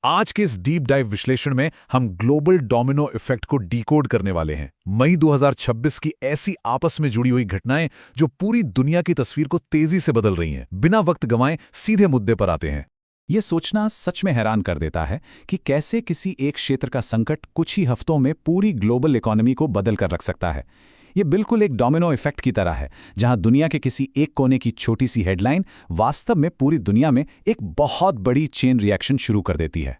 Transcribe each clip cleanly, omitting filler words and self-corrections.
आज के इस डीप डाइव विश्लेषण में हम ग्लोबल डोमिनो इफेक्ट को डिकोड करने वाले हैं। मई 2026 की ऐसी आपस में जुड़ी हुई घटनाएं जो पूरी दुनिया की तस्वीर को तेजी से बदल रही हैं। बिना वक्त गंवाए सीधे मुद्दे पर आते हैं। ये सोचना सच में हैरान कर देता है कि कैसे किसी एक क्षेत्र का संकट कुछ ही हफ्तों में पूरी ग्लोबल इकोनॉमी को बदल कर रख सकता है। ये बिल्कुल एक डोमिनो इफेक्ट की तरह है, जहां दुनिया के किसी एक कोने की छोटी सी हेडलाइन वास्तव में पूरी दुनिया में एक बहुत बड़ी चेन रिएक्शन शुरू कर देती है।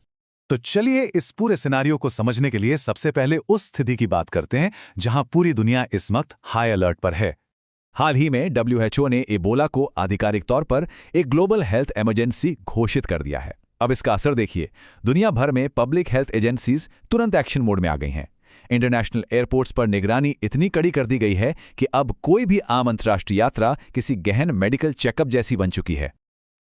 तो चलिए इस पूरे सिनारियो को समझने के लिए सबसे पहले उस स्थिति की बात करते हैं जहां पूरी दुनिया इस वक्त हाई अलर्ट पर है। हाल ही में WHO ने एबोला को आधिकारिक तौर पर एक ग्लोबल हेल्थ इमरजेंसी घोषित कर दिया है। अब इसका असर देखिए, दुनिया भर में पब्लिक हेल्थ एजेंसीज तुरंत एक्शन मोड में आ गई हैं। इंटरनेशनल एयरपोर्ट्स पर निगरानी इतनी कड़ी कर दी गई है कि अब कोई भी आम अंतर्राष्ट्रीय यात्रा किसी गहन मेडिकल चेकअप जैसी बन चुकी है।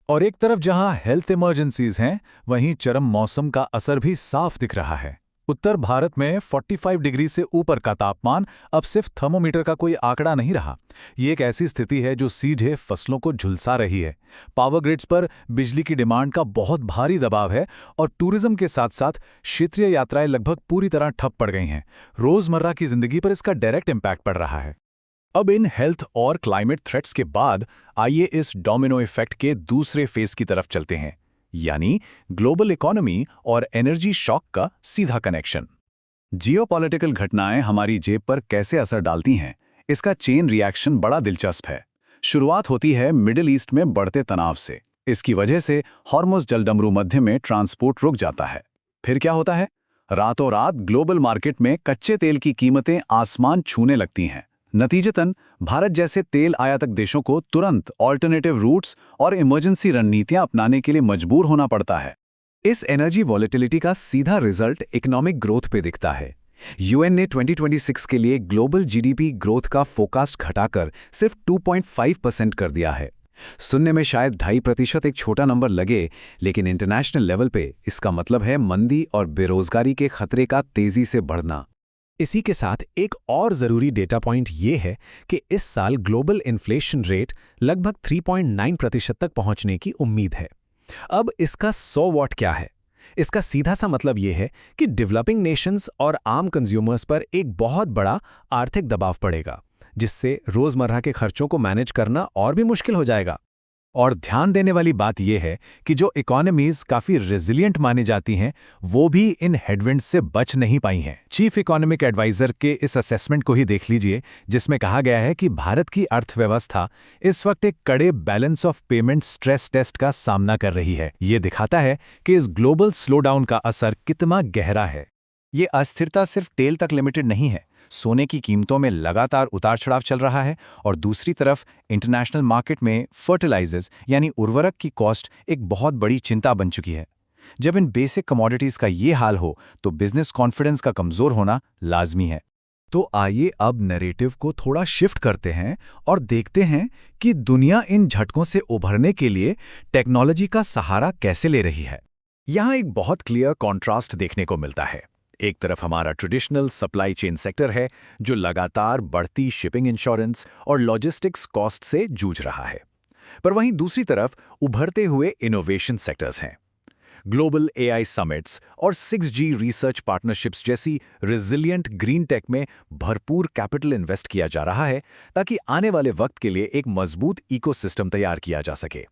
और एक तरफ जहां हेल्थ इमरजेंसीज हैं, वहीं चरम मौसम का असर भी साफ दिख रहा है। उत्तर भारत में 45 डिग्री से ऊपर का तापमान अब सिर्फ थर्मोमीटर का कोई आंकड़ा नहीं रहा। ये एक ऐसी स्थिति है जो सीधे फसलों को झुलसा रही है। पावर ग्रिड्स पर बिजली की डिमांड का बहुत भारी दबाव है और टूरिज्म के साथ साथ क्षेत्रीय यात्राएं लगभग पूरी तरह ठप पड़ गई हैं। रोजमर्रा की जिंदगी पर इसका डायरेक्ट इम्पैक्ट पड़ रहा है। अब इन हेल्थ और क्लाइमेट थ्रेट्स के बाद आइए इस डोमिनो इफेक्ट के दूसरे फेज की तरफ चलते हैं, यानी ग्लोबल इकोनॉमी और एनर्जी शॉक का सीधा कनेक्शन। जियोपॉलिटिकल घटनाएं हमारी जेब पर कैसे असर डालती हैं, इसका चेन रिएक्शन बड़ा दिलचस्प है। शुरुआत होती है मिडिल ईस्ट में बढ़ते तनाव से। इसकी वजह से हॉर्मुज़ जलडमरू मध्य में ट्रांसपोर्ट रुक जाता है। फिर क्या होता है? रातों रात ग्लोबल मार्केट में कच्चे तेल की कीमतें आसमान छूने लगती हैं। नतीजतन भारत जैसे तेल आयातक देशों को तुरंत ऑल्टरनेटिव रूट्स और इमरजेंसी रणनीतियां अपनाने के लिए मजबूर होना पड़ता है। इस एनर्जी वॉलेटिलिटी का सीधा रिजल्ट इकोनॉमिक ग्रोथ पे दिखता है। यूएन ने 2026 के लिए ग्लोबल जीडीपी ग्रोथ का फोरकास्ट घटाकर सिर्फ 2.5% कर दिया है। सुनने में शायद 2.5% एक छोटा नंबर लगे, लेकिन इंटरनेशनल लेवल पे इसका मतलब है मंदी और बेरोजगारी के खतरे का तेजी से बढ़ना। इसी के साथ एक और ज़रूरी डेटा पॉइंट ये है कि इस साल ग्लोबल इन्फ्लेशन रेट लगभग 3.9% तक पहुंचने की उम्मीद है। अब इसका 100 वॉट क्या है? इसका सीधा सा मतलब ये है कि डेवलपिंग नेशंस और आम कंज्यूमर्स पर एक बहुत बड़ा आर्थिक दबाव पड़ेगा, जिससे रोज़मर्रा के खर्चों को मैनेज करना और भी मुश्किल हो जाएगा। और ध्यान देने वाली बात यह है कि जो इकोनॉमीज काफी रेजिलिएंट मानी जाती हैं, वो भी इन हेडविंड्स से बच नहीं पाई हैं। चीफ इकोनॉमिक एडवाइजर के इस असेसमेंट को ही देख लीजिए, जिसमें कहा गया है कि भारत की अर्थव्यवस्था इस वक्त एक कड़े balance of payment stress test का सामना कर रही है। ये दिखाता है कि इस ग्लोबल स्लोडाउन का असर कितना गहरा है। ये अस्थिरता सिर्फ तेल तक लिमिटेड नहीं है। सोने की कीमतों में लगातार उतार चढ़ाव चल रहा है और दूसरी तरफ इंटरनेशनल मार्केट में फर्टिलाइजर्स यानी उर्वरक की कॉस्ट एक बहुत बड़ी चिंता बन चुकी है। जब इन बेसिक कमोडिटीज का ये हाल हो तो बिजनेस कॉन्फिडेंस का कमजोर होना लाजमी है। तो आइए अब नैरेटिव को थोड़ा शिफ्ट करते हैं और देखते हैं कि दुनिया इन झटकों से उभरने के लिए टेक्नोलॉजी का सहारा कैसे ले रही है। यहाँ एक बहुत क्लियर कॉन्ट्रास्ट देखने को मिलता है। एक तरफ हमारा ट्रेडिशनल सप्लाई चेन सेक्टर है, जो लगातार बढ़ती शिपिंग इंश्योरेंस और लॉजिस्टिक्स कॉस्ट से जूझ रहा है, पर वहीं दूसरी तरफ उभरते हुए इनोवेशन सेक्टर्स हैं। ग्लोबल एआई समिट्स और 6G रिसर्च पार्टनरशिप्स जैसी रेजिलिएंट ग्रीन टेक में भरपूर कैपिटल इन्वेस्ट किया जा रहा है, ताकि आने वाले वक्त के लिए एक मजबूत इकोसिस्टम तैयार किया जा सके।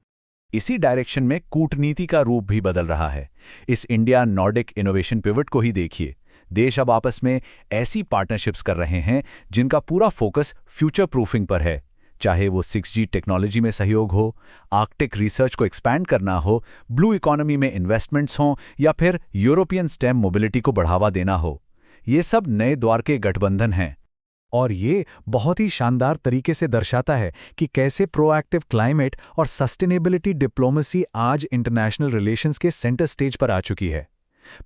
इसी डायरेक्शन में कूटनीति का रूप भी बदल रहा है। इस इंडिया नॉर्डिक इनोवेशन पिवट को ही देखिए। देश अब आपस में ऐसी पार्टनरशिप्स कर रहे हैं जिनका पूरा फोकस फ्यूचर प्रूफिंग पर है, चाहे वो 6G टेक्नोलॉजी में सहयोग हो, आर्कटिक रिसर्च को एक्सपैंड करना हो, ब्लू इकोनॉमी में इन्वेस्टमेंट्स हों या फिर यूरोपियन स्टेम मोबिलिटी को बढ़ावा देना हो। ये सब नए द्वार के गठबंधन हैं। और ये बहुत ही शानदार तरीके से दर्शाता है कि कैसे प्रोएक्टिव क्लाइमेट और सस्टेनेबिलिटी डिप्लोमेसी आज इंटरनेशनल रिलेशंस के सेंटर स्टेज पर आ चुकी है।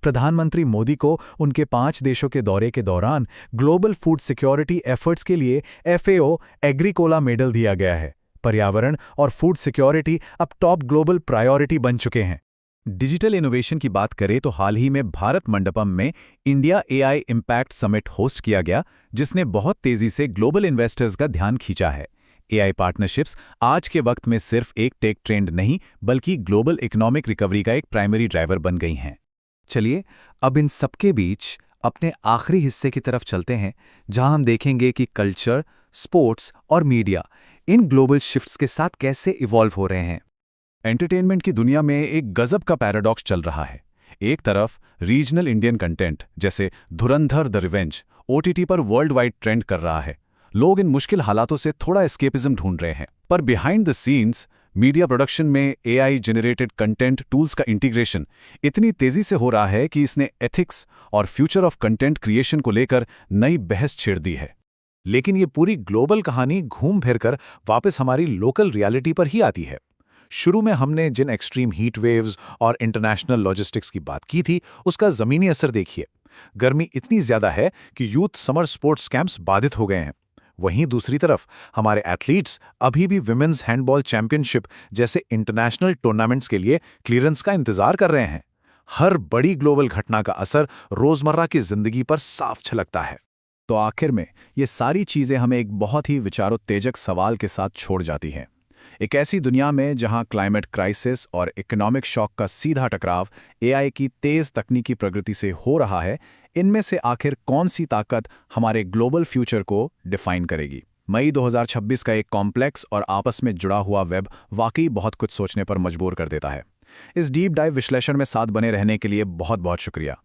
प्रधानमंत्री मोदी को उनके 5 देशों के दौरे के दौरान ग्लोबल फूड सिक्योरिटी एफर्ट्स के लिए FAO एग्रीकोला मेडल दिया गया है। पर्यावरण और फूड सिक्योरिटी अब टॉप ग्लोबल प्रायोरिटी बन चुके हैं। डिजिटल इनोवेशन की बात करें तो हाल ही में भारत मंडपम में India AI impact summit host किया गया, जिसने बहुत तेजी से ग्लोबल इन्वेस्टर्स का ध्यान खींचा है। AI पार्टनरशिप्स आज के वक्त में सिर्फ एक टेक ट्रेंड नहीं, बल्कि ग्लोबल इकोनॉमिक रिकवरी का एक प्राइमरी ड्राइवर बन गई हैं। चलिए अब इन सबके बीच अपने आखिरी हिस्से की तरफ चलते हैं, जहां हम देखेंगे कि कल्चर, स्पोर्ट्स और मीडिया इन ग्लोबल शिफ्ट्स के साथ कैसे इवॉल्व हो रहे हैं। एंटरटेनमेंट की दुनिया में एक गजब का पैराडॉक्स चल रहा है। एक तरफ रीजनल इंडियन कंटेंट जैसे धुरंधर द रिवेंज ओटीटी पर वर्ल्ड वाइड ट्रेंड कर रहा है। लोग इन मुश्किल हालातों से थोड़ा एस्केपिज्म ढूंढ रहे हैं। पर behind the scenes media production में एआई जनरेटेड कंटेंट टूल्स का इंटीग्रेशन इतनी तेजी से हो रहा है कि इसने एथिक्स और फ्यूचर ऑफ कंटेंट क्रिएशन को लेकर नई बहस छेड़ दी है। लेकिन ये पूरी ग्लोबल कहानी घूम फिर कर वापस हमारी लोकल रियलिटी पर ही आती है। शुरू में हमने जिन एक्सट्रीम हीट वेव्स और इंटरनेशनल लॉजिस्टिक्स की बात की थी, उसका ज़मीनी असर देखिए। गर्मी इतनी ज़्यादा है कि यूथ समर स्पोर्ट्स कैंप्स बाधित हो गए हैं। वहीं दूसरी तरफ हमारे एथलीट्स अभी भी विमेंस हैंडबॉल चैंपियनशिप जैसे इंटरनेशनल टूर्नामेंट्स के लिए क्लियरेंस का इंतजार कर रहे हैं। हर बड़ी ग्लोबल घटना का असर रोज़मर्रा की ज़िंदगी पर साफ झलकता है। तो आखिर में ये सारी चीज़ें हमें एक बहुत ही विचारोत्तेजक सवाल के साथ छोड़ जाती हैं। एक ऐसी दुनिया में जहां क्लाइमेट क्राइसिस और इकोनॉमिक शॉक का सीधा टकराव एआई की तेज़ तकनीकी प्रगति से हो रहा है, इनमें से आखिर कौन सी ताकत हमारे ग्लोबल फ्यूचर को डिफाइन करेगी? मई 2026 का एक कॉम्प्लेक्स और आपस में जुड़ा हुआ वेब वाकई बहुत कुछ सोचने पर मजबूर कर देता है। इस डीप डाइव विश्लेषण में साथ बने रहने के लिए बहुत बहुत शुक्रिया।